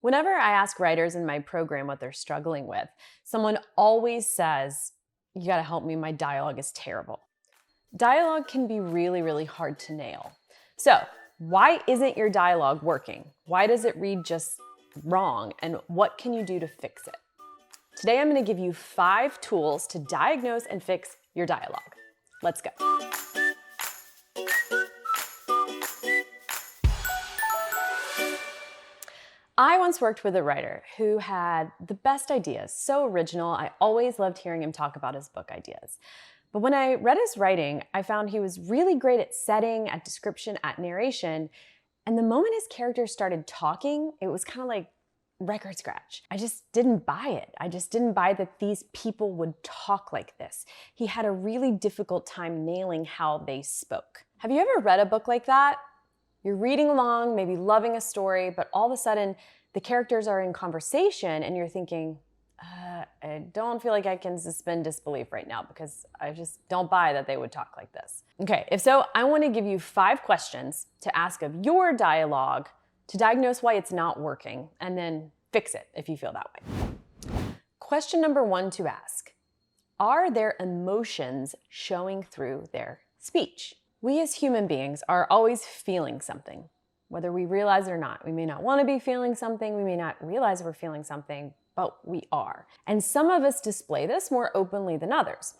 Whenever I ask writers in my program what they're struggling with, someone always says, "You gotta help me, my dialogue is terrible." Dialogue can be really, really hard to nail. So, why isn't your dialogue working? Why does it read just wrong? And what can you do to fix it? Today, I'm gonna give you 5 tools to diagnose and fix your dialogue. Let's go. I once worked with a writer who had the best ideas, so original. I always loved hearing him talk about his book ideas. But when I read his writing, I found he was really great at setting, at description, at narration. And the moment his characters started talking, it was kind of like record scratch. I just didn't buy it. I just didn't buy that these people would talk like this. He had a really difficult time nailing how they spoke. Have you ever read a book like that? You're reading along, maybe loving a story, but all of a sudden the characters are in conversation and you're thinking, I don't feel like I can suspend disbelief right now because I just don't buy that they would talk like this. Okay, if so, I want to give you 5 questions to ask of your dialogue to diagnose why it's not working and then fix it if you feel that way. Question number 1 to ask: are their emotions showing through their speech? We as human beings are always feeling something, whether we realize it or not. We may not want to be feeling something, we may not realize we're feeling something, but we are. And some of us display this more openly than others.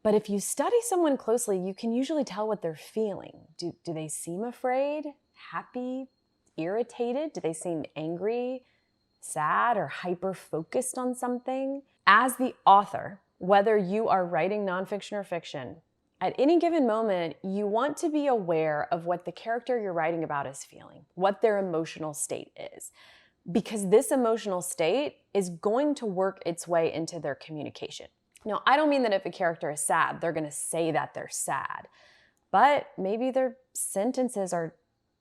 But if you study someone closely, you can usually tell what they're feeling. Do they seem afraid, happy, irritated? Do they seem angry, sad, or hyper-focused on something? As the author, whether you are writing nonfiction or fiction, at any given moment, you want to be aware of what the character you're writing about is feeling, what their emotional state is. Because this emotional state is going to work its way into their communication. Now, I don't mean that if a character is sad, they're gonna say that they're sad, but maybe their sentences are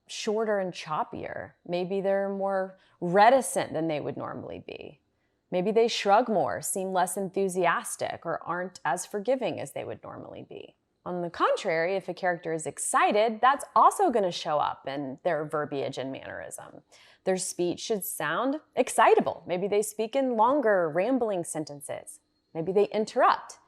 shorter and choppier. Maybe they're more reticent than they would normally be. Maybe they shrug more, seem less enthusiastic, or aren't as forgiving as they would normally be. On the contrary, if a character is excited, that's also going to show up in their verbiage and mannerism. Their speech should sound excitable. Maybe they speak in longer, rambling sentences. Maybe they interrupt.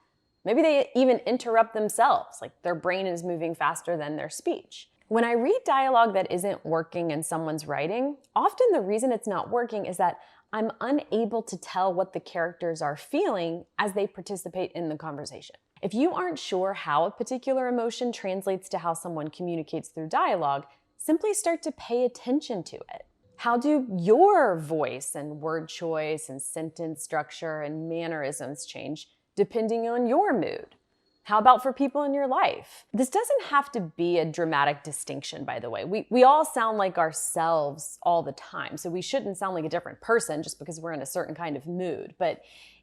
Maybe they even interrupt themselves, like their brain is moving faster than their speech. When I read dialogue that isn't working in someone's writing, often the reason it's not working is that I'm unable to tell what the characters are feeling as they participate in the conversation. If you aren't sure how a particular emotion translates to how someone communicates through dialogue, simply start to pay attention to it. How do your voice and word choice and sentence structure and mannerisms change depending on your mood? How about for people in your life? This doesn't have to be a dramatic distinction, by the way. We all sound like ourselves all the time, so we shouldn't sound like a different person just because we're in a certain kind of mood. But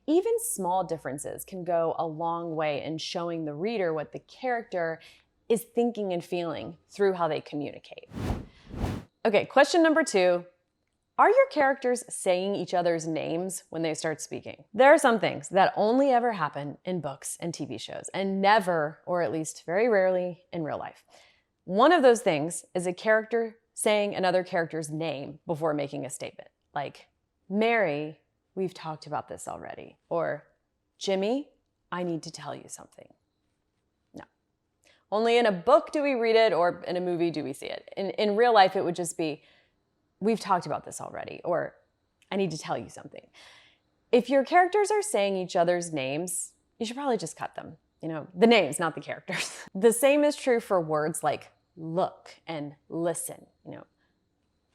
even small differences can go a long way in showing the reader what the character is thinking and feeling through how they communicate. Okay, question number 2. Are your characters saying each other's names when they start speaking? There are some things that only ever happen in books and TV shows, and never, or at least very rarely, in real life. One of those things is a character saying another character's name before making a statement, like, "Mary, we've talked about this already," or "Jimmy, I need to tell you something." No. Only in a book do we read it, or in a movie do we see it. In real life, it would just be, "We've talked about this already," or "I need to tell you something." If your characters are saying each other's names, you should probably just cut them. The names, not the characters. The same is true for words like look and listen.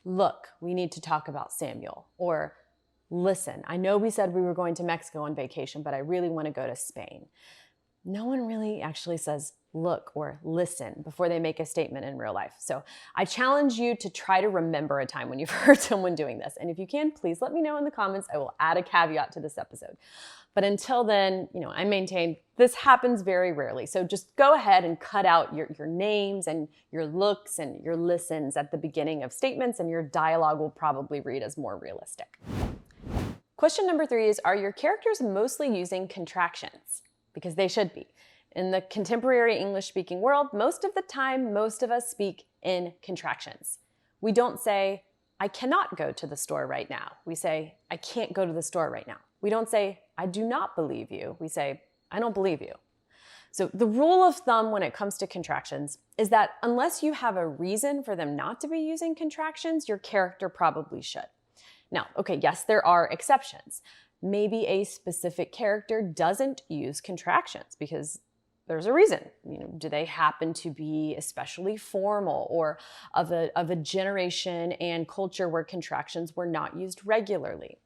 Look, we need to talk about Samuel. Or listen, I know we said we were going to Mexico on vacation, but I really want to go to Spain. No one really actually says look or listen before they make a statement in real life. So I challenge you to try to remember a time when you've heard someone doing this. And if you can, please let me know in the comments. I will add a caveat to this episode. But until then, I maintain this happens very rarely. So just go ahead and cut out your names and your looks and your listens at the beginning of statements, and your dialogue will probably read as more realistic. Question number 3 is, are your characters mostly using contractions? Because they should be. In the contemporary English-speaking world, most of the time, most of us speak in contractions. We don't say, I cannot go to the store right now. We say, I can't go to the store right now. We don't say, I do not believe you. We say, I don't believe you. So the rule of thumb when it comes to contractions is that unless you have a reason for them not to be using contractions, your character probably should. Now, okay, yes, there are exceptions. Maybe a specific character doesn't use contractions because there's a reason. Do they happen to be especially formal or of a generation and culture where contractions were not used regularly?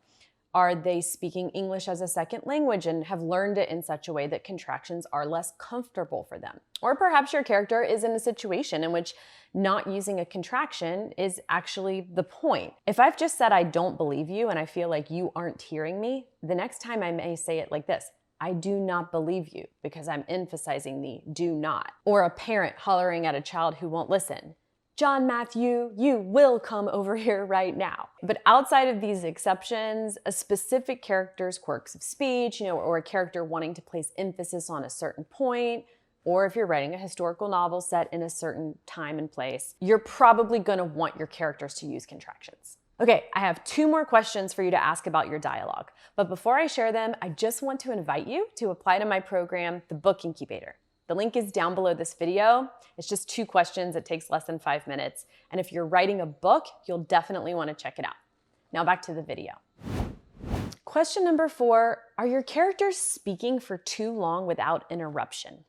Are they speaking English as a second language and have learned it in such a way that contractions are less comfortable for them? Or perhaps your character is in a situation in which not using a contraction is actually the point. If I've just said I don't believe you and I feel like you aren't hearing me, the next time I may say it like this: I do not believe you, because I'm emphasizing the do not. Or a parent hollering at a child who won't listen: John Matthew, you will come over here right now. But outside of these exceptions, a specific character's quirks of speech, or a character wanting to place emphasis on a certain point, or if you're writing a historical novel set in a certain time and place, you're probably gonna want your characters to use contractions. Okay, I have 2 more questions for you to ask about your dialogue. But before I share them, I just want to invite you to apply to my program, The Book Incubator. The link is down below this video. It's just 2 questions. It takes less than 5 minutes. And if you're writing a book, you'll definitely want to check it out. Now back to the video. Question number 4, are your characters speaking for too long without interruption?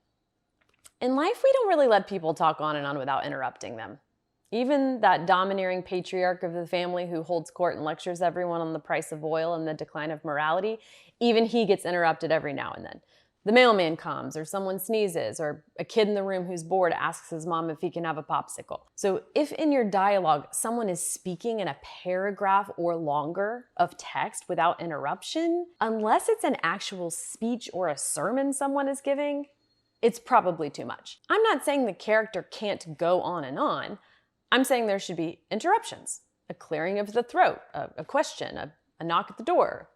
In life, we don't really let people talk on and on without interrupting them. Even that domineering patriarch of the family who holds court and lectures everyone on the price of oil and the decline of morality, even he gets interrupted every now and then. The mailman comes, or someone sneezes, or a kid in the room who's bored asks his mom if he can have a popsicle. So if in your dialogue someone is speaking in a paragraph or longer of text without interruption, unless it's an actual speech or a sermon someone is giving, it's probably too much. I'm not saying the character can't go on and on. I'm saying there should be interruptions, a clearing of the throat, a question, a knock at the door.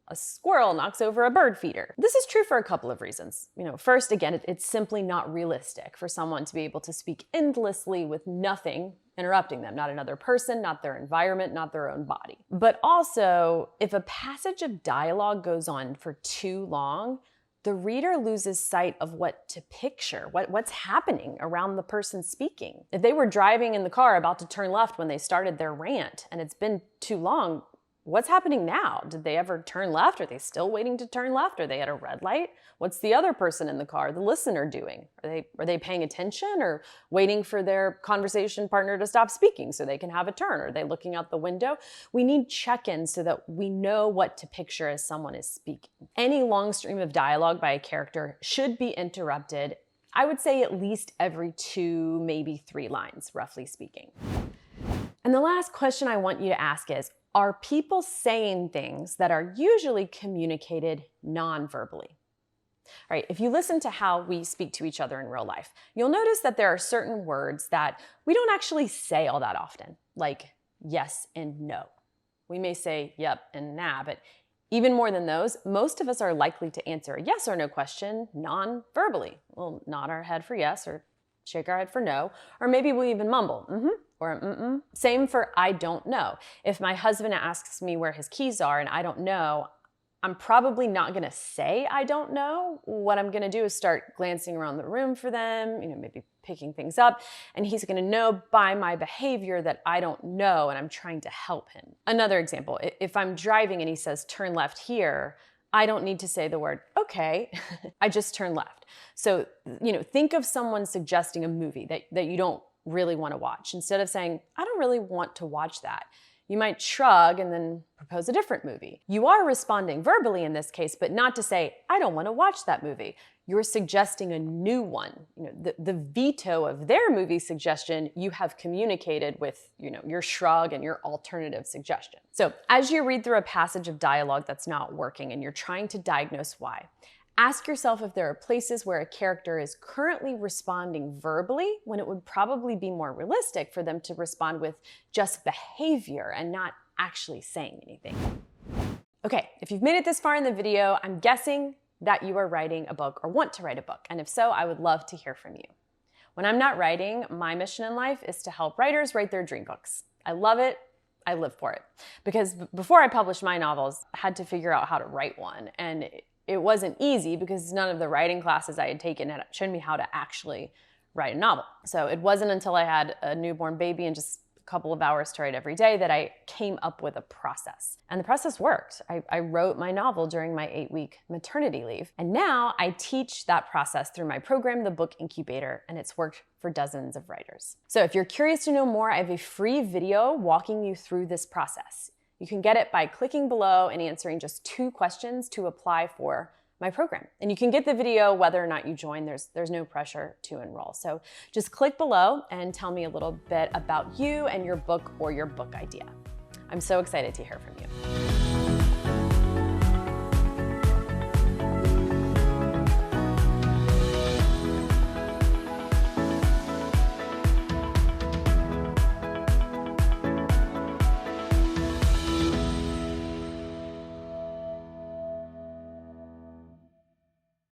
A squirrel knocks over a bird feeder. This is true for a couple of reasons. First, again, it's simply not realistic for someone to be able to speak endlessly with nothing interrupting them, not another person, not their environment, not their own body. But also, if a passage of dialogue goes on for too long, the reader loses sight of what to picture, what's happening around the person speaking. If they were driving in the car about to turn left when they started their rant and it's been too long, what's happening now? Did they ever turn left? Are they still waiting to turn left? Are they at a red light? What's the other person in the car, the listener, doing? Are they paying attention or waiting for their conversation partner to stop speaking so they can have a turn? Are they looking out the window? We need check-ins so that we know what to picture as someone is speaking. Any long stream of dialogue by a character should be interrupted, I would say at least every 2, maybe 3 lines, roughly speaking. And the last question I want you to ask is, are people saying things that are usually communicated non-verbally? All right, if you listen to how we speak to each other in real life, you'll notice that there are certain words that we don't actually say all that often, like yes and no. We may say yep and nah, but even more than those, most of us are likely to answer a yes or no question non-verbally. We'll nod our head for yes or shake our head for no, or maybe we'll even mumble or mm-mm. Same for I don't know. If my husband asks me where his keys are and I don't know, I'm probably not gonna say I don't know. What I'm gonna do is start glancing around the room for them, maybe picking things up, and he's gonna know by my behavior that I don't know and I'm trying to help him. Another example, if I'm driving and he says turn left here, I don't need to say the word okay, I just turn left. So, think of someone suggesting a movie that you don't really want to watch. Instead of saying, I don't really want to watch that, you might shrug and then propose a different movie. You are responding verbally in this case, but not to say, I don't want to watch that movie. You're suggesting a new one. The veto of their movie suggestion, you have communicated with your shrug and your alternative suggestion. So as you read through a passage of dialogue that's not working and you're trying to diagnose why, ask yourself if there are places where a character is currently responding verbally when it would probably be more realistic for them to respond with just behavior and not actually saying anything. Okay, if you've made it this far in the video, I'm guessing that you are writing a book or want to write a book. And if so, I would love to hear from you. When I'm not writing, my mission in life is to help writers write their dream books. I love it. I live for it. Because before I published my novels, I had to figure out how to write one. And it wasn't easy because none of the writing classes I had taken had shown me how to actually write a novel. So it wasn't until I had a newborn baby and just a couple of hours to write every day that I came up with a process. And the process worked. I wrote my novel during my 8-week maternity leave. And now I teach that process through my program, the Book Incubator, and it's worked for dozens of writers. So if you're curious to know more, I have a free video walking you through this process. You can get it by clicking below and answering just 2 questions to apply for my program. And you can get the video whether or not you join. There's no pressure to enroll. So just click below and tell me a little bit about you and your book or your book idea. I'm so excited to hear from you.